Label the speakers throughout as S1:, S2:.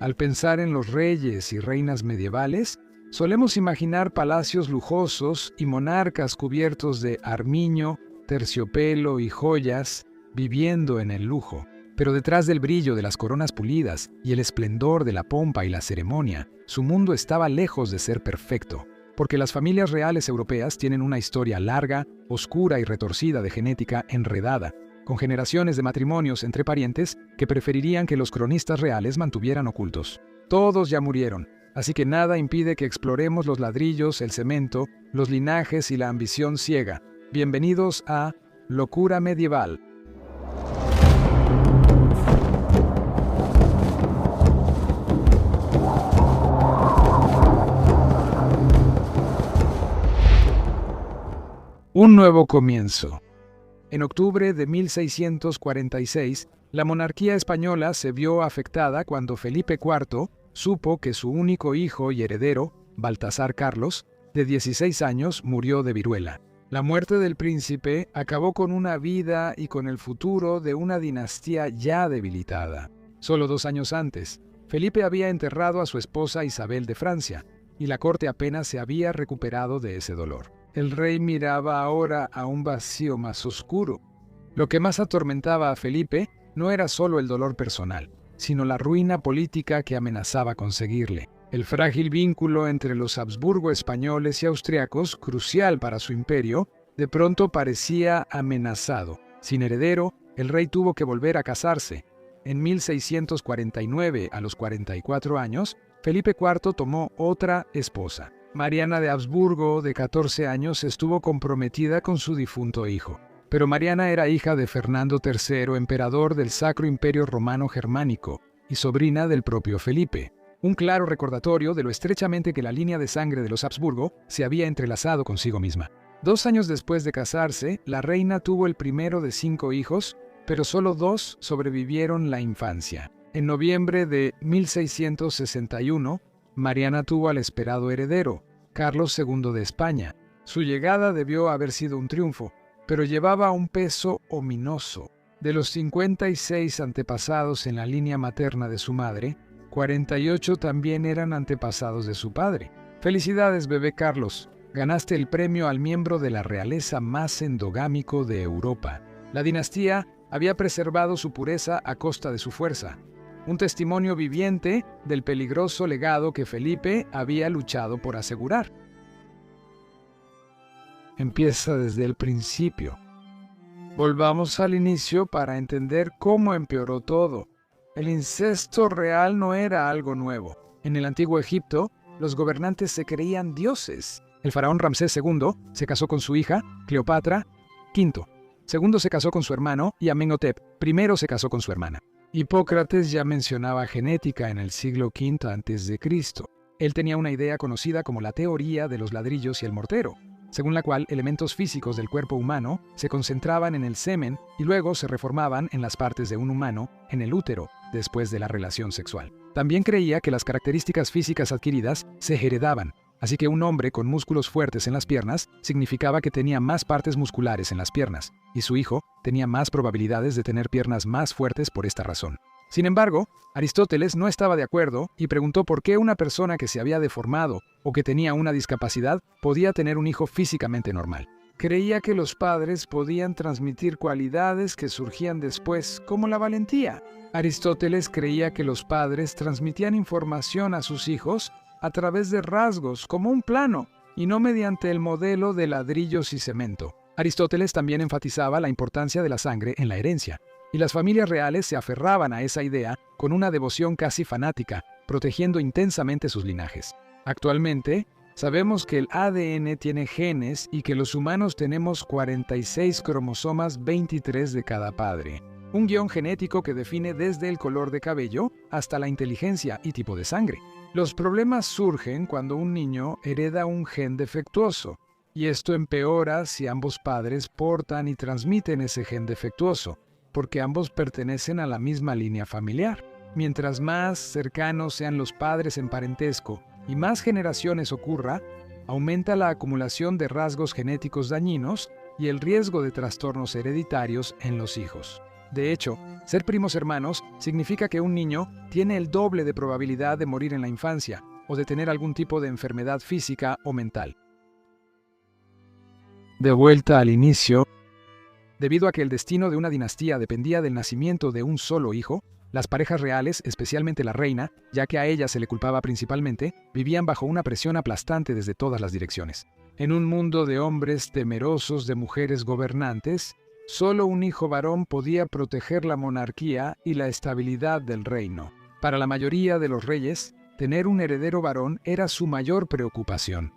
S1: Al pensar en los reyes y reinas medievales, solemos imaginar palacios lujosos y monarcas cubiertos de armiño, terciopelo y joyas, viviendo en el lujo. Pero detrás del brillo de las coronas pulidas y el esplendor de la pompa y la ceremonia, su mundo estaba lejos de ser perfecto, porque las familias reales europeas tienen una historia larga, oscura y retorcida de genética enredada, con generaciones de matrimonios entre parientes que preferirían que los cronistas reales mantuvieran ocultos. Todos ya murieron, así que nada impide que exploremos los ladrillos, el cemento, los linajes y la ambición ciega. Bienvenidos a Locura Medieval. Un nuevo comienzo. En octubre de 1646, la monarquía española se vio afectada cuando Felipe IV supo que su único hijo y heredero, Baltasar Carlos, de 16 años, murió de viruela. La muerte del príncipe acabó con una vida y con el futuro de una dinastía ya debilitada. Solo 2 años antes, Felipe había enterrado a su esposa Isabel de Francia, y la corte apenas se había recuperado de ese dolor. El rey miraba ahora a un vacío más oscuro. Lo que más atormentaba a Felipe no era solo el dolor personal, sino la ruina política que amenazaba conseguirle. El frágil vínculo entre los Habsburgo españoles y austriacos, crucial para su imperio, de pronto parecía amenazado. Sin heredero, el rey tuvo que volver a casarse. En 1649, a los 44 años, Felipe IV tomó otra esposa. Mariana de Habsburgo, de 14 años, estuvo comprometida con su difunto hijo. Pero Mariana era hija de Fernando III, emperador del Sacro Imperio Romano Germánico, y sobrina del propio Felipe. Un claro recordatorio de lo estrechamente que la línea de sangre de los Habsburgo se había entrelazado consigo misma. 2 años después de casarse, la reina tuvo el primero de 5 hijos, pero solo 2 sobrevivieron la infancia. En noviembre de 1661, Mariana tuvo al esperado heredero, Carlos II de España. Su llegada debió haber sido un triunfo, pero llevaba un peso ominoso. De los 56 antepasados en la línea materna de su madre, 48 también eran antepasados de su padre. Felicidades, bebé Carlos. Ganaste el premio al miembro de la realeza más endogámico de Europa. La dinastía había preservado su pureza a costa de su fuerza. Un testimonio viviente del peligroso legado que Felipe había luchado por asegurar. Empieza desde el principio. Volvamos al inicio para entender cómo empeoró todo. El incesto real no era algo nuevo. En el antiguo Egipto, los gobernantes se creían dioses. El faraón Ramsés II se casó con su hija, Cleopatra V. Segundo se casó con su hermano y Amenhotep I se casó con su hermana. Hipócrates ya mencionaba genética en el siglo V a.C. Él tenía una idea conocida como la teoría de los ladrillos y el mortero, según la cual elementos físicos del cuerpo humano se concentraban en el semen y luego se reformaban en las partes de un humano, en el útero, después de la relación sexual. También creía que las características físicas adquiridas se heredaban, así que un hombre con músculos fuertes en las piernas significaba que tenía más partes musculares en las piernas, y su hijo tenía más probabilidades de tener piernas más fuertes por esta razón. Sin embargo, Aristóteles no estaba de acuerdo y preguntó por qué una persona que se había deformado o que tenía una discapacidad podía tener un hijo físicamente normal. Creía que los padres podían transmitir cualidades que surgían después, como la valentía. Aristóteles creía que los padres transmitían información a sus hijos a través de rasgos, como un plano, y no mediante el modelo de ladrillos y cemento. Aristóteles también enfatizaba la importancia de la sangre en la herencia, y las familias reales se aferraban a esa idea con una devoción casi fanática, protegiendo intensamente sus linajes. Actualmente, sabemos que el ADN tiene genes y que los humanos tenemos 46 cromosomas, 23 de cada padre. Un guión genético que define desde el color de cabello hasta la inteligencia y tipo de sangre. Los problemas surgen cuando un niño hereda un gen defectuoso, y esto empeora si ambos padres portan y transmiten ese gen defectuoso, porque ambos pertenecen a la misma línea familiar. Mientras más cercanos sean los padres en parentesco y más generaciones ocurra, aumenta la acumulación de rasgos genéticos dañinos y el riesgo de trastornos hereditarios en los hijos. De hecho, ser primos hermanos significa que un niño tiene el doble de probabilidad de morir en la infancia o de tener algún tipo de enfermedad física o mental. De vuelta al inicio, debido a que el destino de una dinastía dependía del nacimiento de un solo hijo, las parejas reales, especialmente la reina, ya que a ella se le culpaba principalmente, vivían bajo una presión aplastante desde todas las direcciones. En un mundo de hombres temerosos de mujeres gobernantes, solo un hijo varón podía proteger la monarquía y la estabilidad del reino. Para la mayoría de los reyes, tener un heredero varón era su mayor preocupación.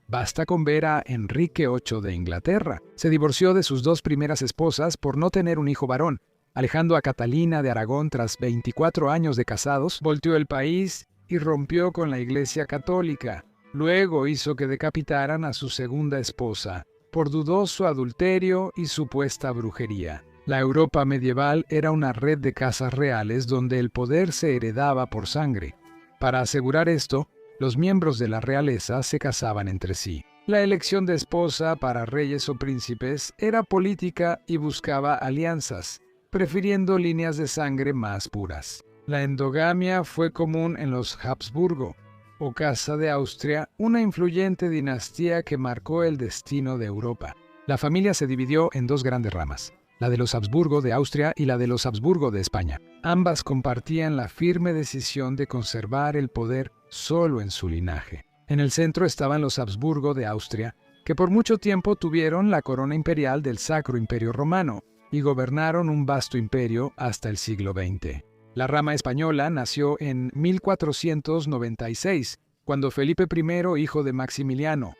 S1: Basta con ver a Enrique VIII de Inglaterra. Se divorció de sus 2 primeras esposas por no tener un hijo varón. Alejando a Catalina de Aragón tras 24 años de casados, volteó el país y rompió con la Iglesia Católica. Luego hizo que decapitaran a su segunda esposa, por dudoso adulterio y supuesta brujería. La Europa medieval era una red de casas reales donde el poder se heredaba por sangre. Para asegurar esto, los miembros de la realeza se casaban entre sí. La elección de esposa para reyes o príncipes era política y buscaba alianzas, prefiriendo líneas de sangre más puras. La endogamia fue común en los Habsburgo, o Casa de Austria, una influyente dinastía que marcó el destino de Europa. La familia se dividió en 2 grandes ramas, la de los Habsburgo de Austria y la de los Habsburgo de España. Ambas compartían la firme decisión de conservar el poder solo en su linaje. En el centro estaban los Habsburgo de Austria, que por mucho tiempo tuvieron la corona imperial del Sacro Imperio Romano y gobernaron un vasto imperio hasta el siglo XX. La rama española nació en 1496, cuando Felipe I, hijo de Maximiliano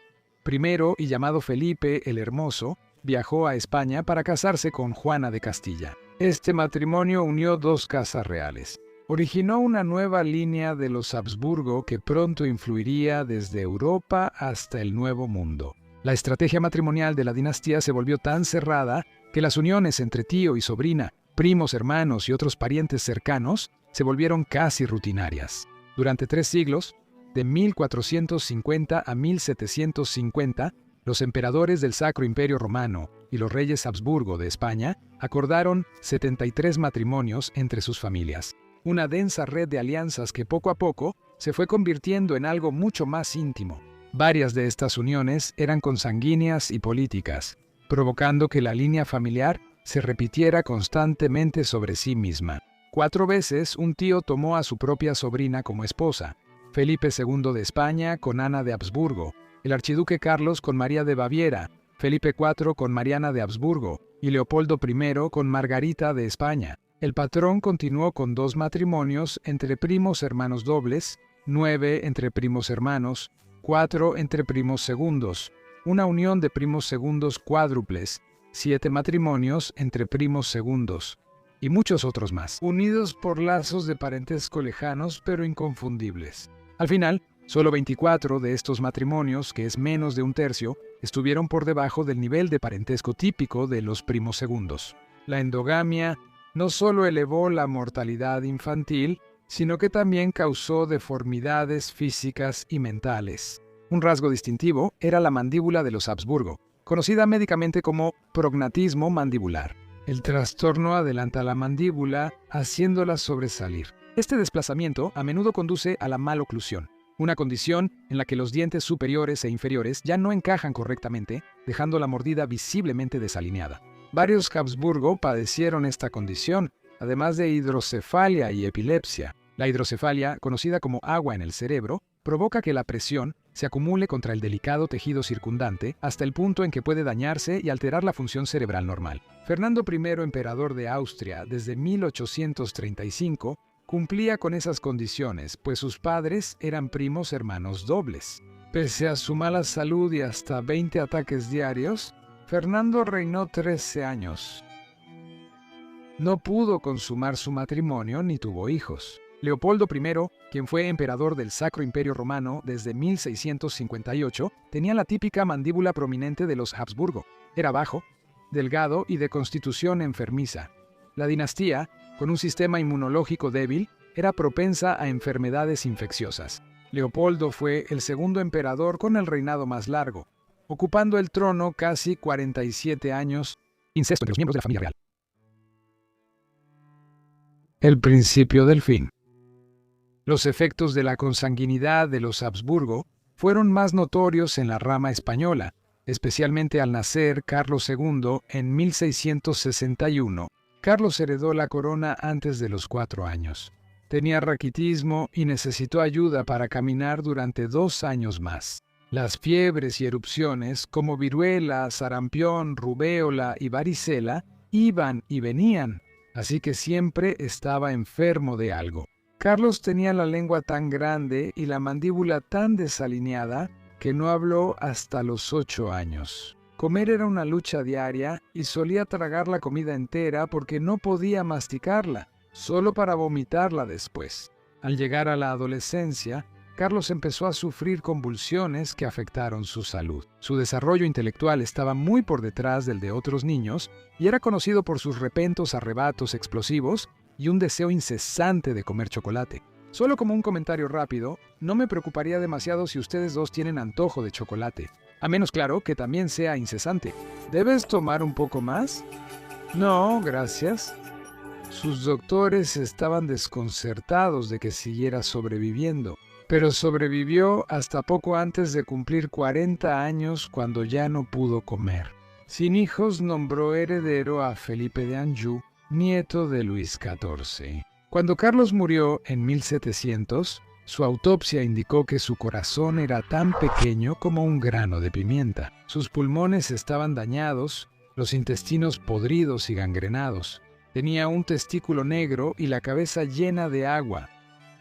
S1: I y llamado Felipe el Hermoso, viajó a España para casarse con Juana de Castilla. Este matrimonio unió 2 casas reales. Originó una nueva línea de los Habsburgo que pronto influiría desde Europa hasta el Nuevo Mundo. La estrategia matrimonial de la dinastía se volvió tan cerrada que las uniones entre tío y sobrina, primos, hermanos y otros parientes cercanos se volvieron casi rutinarias. Durante 3 siglos, de 1450 a 1750, los emperadores del Sacro Imperio Romano y los reyes Habsburgo de España acordaron 73 matrimonios entre sus familias. Una densa red de alianzas que poco a poco se fue convirtiendo en algo mucho más íntimo. Varias de estas uniones eran consanguíneas y políticas, provocando que la línea familiar se repitiera constantemente sobre sí misma. 4 veces un tío tomó a su propia sobrina como esposa: Felipe II de España con Ana de Habsburgo, el archiduque Carlos con María de Baviera, Felipe IV con Mariana de Habsburgo y Leopoldo I con Margarita de España. El patrón continuó con 2 matrimonios entre primos hermanos dobles, 9 entre primos hermanos, 4 entre primos segundos, una unión de primos segundos cuádruples, 7 matrimonios entre primos segundos, y muchos otros más, unidos por lazos de parentesco lejanos pero inconfundibles. Al final, solo 24 de estos matrimonios, que es menos de un tercio, estuvieron por debajo del nivel de parentesco típico de los primos segundos. La endogamia no solo elevó la mortalidad infantil, sino que también causó deformidades físicas y mentales. Un rasgo distintivo era la mandíbula de los Habsburgo, conocida médicamente como prognatismo mandibular. El trastorno adelanta la mandíbula, haciéndola sobresalir. Este desplazamiento a menudo conduce a la maloclusión, una condición en la que los dientes superiores e inferiores ya no encajan correctamente, dejando la mordida visiblemente desalineada. Varios Habsburgo padecieron esta condición, además de hidrocefalia y epilepsia. La hidrocefalia, conocida como agua en el cerebro, provoca que la presión se acumule contra el delicado tejido circundante hasta el punto en que puede dañarse y alterar la función cerebral normal. Fernando I, emperador de Austria desde 1835, cumplía con esas condiciones, pues sus padres eran primos hermanos dobles. Pese a su mala salud y hasta 20 ataques diarios, Fernando reinó 13 años. No pudo consumar su matrimonio ni tuvo hijos. Leopoldo I, quien fue emperador del Sacro Imperio Romano desde 1658, tenía la típica mandíbula prominente de los Habsburgo. Era bajo, delgado y de constitución enfermiza. La dinastía, con un sistema inmunológico débil, era propensa a enfermedades infecciosas. Leopoldo fue el segundo emperador con el reinado más largo, ocupando el trono casi 47 años. Incesto entre los miembros de la familia real. El principio del fin. Los efectos de la consanguinidad de los Habsburgo fueron más notorios en la rama española, especialmente al nacer Carlos II en 1661. Carlos heredó la corona antes de los 4 años. Tenía raquitismo y necesitó ayuda para caminar durante 2 años más. Las fiebres y erupciones, como viruela, sarampión, rubéola y varicela, iban y venían, así que siempre estaba enfermo de algo. Carlos tenía la lengua tan grande y la mandíbula tan desalineada que no habló hasta los 8 años. Comer era una lucha diaria y solía tragar la comida entera porque no podía masticarla, solo para vomitarla después. Al llegar a la adolescencia, Carlos empezó a sufrir convulsiones que afectaron su salud. Su desarrollo intelectual estaba muy por detrás del de otros niños y era conocido por sus repentos arrebatos explosivos y un deseo incesante de comer chocolate. Solo como un comentario rápido, no me preocuparía demasiado si ustedes dos tienen antojo de chocolate, a menos claro que también sea incesante. ¿Debes tomar un poco más? No, gracias. Sus doctores estaban desconcertados de que siguiera sobreviviendo, pero sobrevivió hasta poco antes de cumplir 40 años cuando ya no pudo comer. Sin hijos, nombró heredero a Felipe de Anjou, nieto de Luis XIV. Cuando Carlos murió en 1700, su autopsia indicó que su corazón era tan pequeño como un grano de pimienta. Sus pulmones estaban dañados, los intestinos podridos y gangrenados. Tenía un testículo negro y la cabeza llena de agua.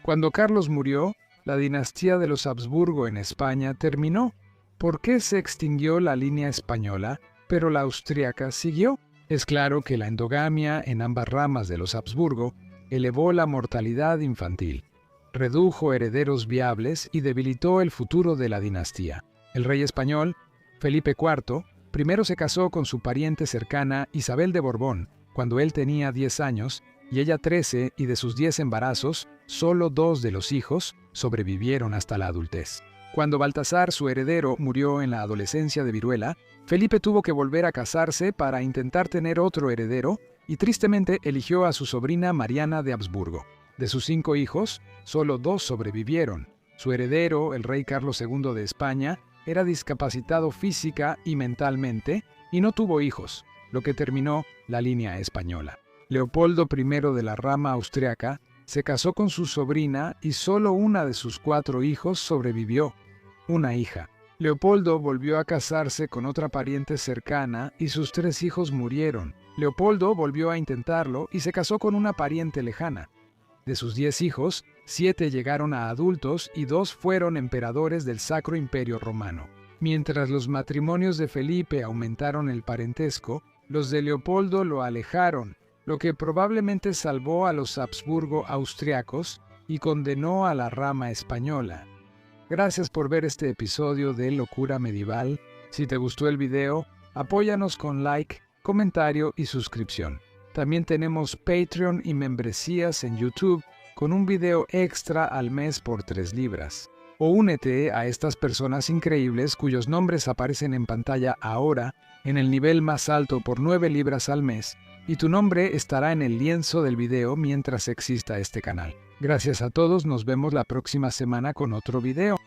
S1: Cuando Carlos murió, la dinastía de los Habsburgo en España terminó. ¿Por qué se extinguió la línea española, pero la austríaca siguió? Es claro que la endogamia en ambas ramas de los Habsburgo elevó la mortalidad infantil, redujo herederos viables y debilitó el futuro de la dinastía. El rey español, Felipe IV, primero se casó con su pariente cercana Isabel de Borbón, cuando él tenía 10 años y ella 13, y de sus 10 embarazos, solo 2 de los hijos sobrevivieron hasta la adultez. Cuando Baltasar, su heredero, murió en la adolescencia de viruela, Felipe tuvo que volver a casarse para intentar tener otro heredero y tristemente eligió a su sobrina Mariana de Habsburgo. De sus 5 hijos, solo 2 sobrevivieron. Su heredero, el rey Carlos II de España, era discapacitado física y mentalmente y no tuvo hijos, lo que terminó la línea española. Leopoldo I de la rama austriaca se casó con su sobrina y solo una de sus 4 hijos sobrevivió, una hija. Leopoldo volvió a casarse con otra pariente cercana y sus 3 hijos murieron. Leopoldo volvió a intentarlo y se casó con una pariente lejana. De sus 10 hijos, 7 llegaron a adultos y 2 fueron emperadores del Sacro Imperio Romano. Mientras los matrimonios de Felipe aumentaron el parentesco, los de Leopoldo lo alejaron, lo que probablemente salvó a los Habsburgo austriacos y condenó a la rama española. Gracias por ver este episodio de Locura Medieval. Si te gustó el video, apóyanos con like, comentario y suscripción. También tenemos Patreon y membresías en YouTube con un video extra al mes por 3 libras. O únete a estas personas increíbles cuyos nombres aparecen en pantalla ahora en el nivel más alto por 9 libras al mes y tu nombre estará en el lienzo del video mientras exista este canal. Gracias a todos, nos vemos la próxima semana con otro video.